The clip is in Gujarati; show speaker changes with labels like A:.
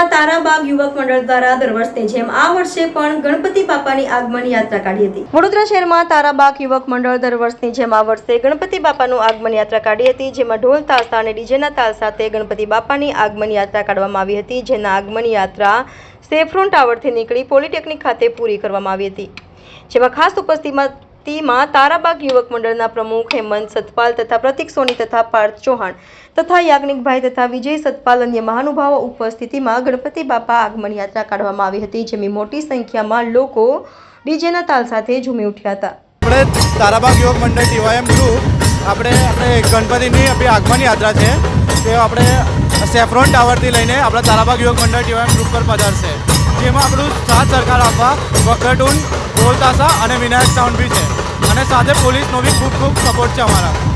A: શહેરમાં તારાબાગ યુવક મંડળ દ્વારા દર વર્ષની જેમ આ વર્ષે પણ ગણપતિ બાપાની આગમન યાત્રા કાઢી હતી। વડોદરા શહેરમાં તારાબાગ યુવક મંડળ દર વર્ષની જેમ આ વર્ષે ગણપતિ બાપાનું આગમન યાત્રા કાઢી હતી, જેમાં ઢોલ તાશા અને ડીજેના તાલ સાથે ગણપતિ બાપાની આગમન યાત્રા કાઢવામાં આવી હતી, જેના આગમન યાત્રા સેફ્રોન ટાવરથી નીકળી પોલિટેકનિક ખાતે પૂરી કરવામાં આવી હતી, જેમાં ખાસ ઉપસ્થિતિમાં તારાબાગ યુવક મંડળના પ્રમુખ હેમંત સતપાલ તથા પ્રતિક સોની તથા પાર્થ ચૌહાણ તથા યાજ્ઞિકભાઈ તથા વિજય સતપાલ અન્ય મહાનુભાવો ઉપસ્થિતિમાં ગણપતિ બાપા આગમન યાત્રા કાઢવામાં આવી હતી, જેમાં મોટી સંખ્યામાં લોકો ડીજેના તાલ સાથે ઝૂમી ઉઠ્યા હતા।
B: આપણે તારાબાગ યુવક મંડળ ટીવાયએમ ગ્રુપ આપણે ગણપતિની આપણી આગમન યાત્રા છે તે આપણે સેફ્રોન ટાવરથી લઈને આપણા તારાબાગ યુવક મંડળ ટીવાયએમ ગ્રુપ પર પધારશે, જેમાં આપણું સાથ સરકાર આપવા વક્રટૂન, ઢોલ તાશા અને વિનાયક સાઉન્ડ બી છે અને સાથે પોલીસનો બી ખૂબ સપોર્ટ છે અમારા।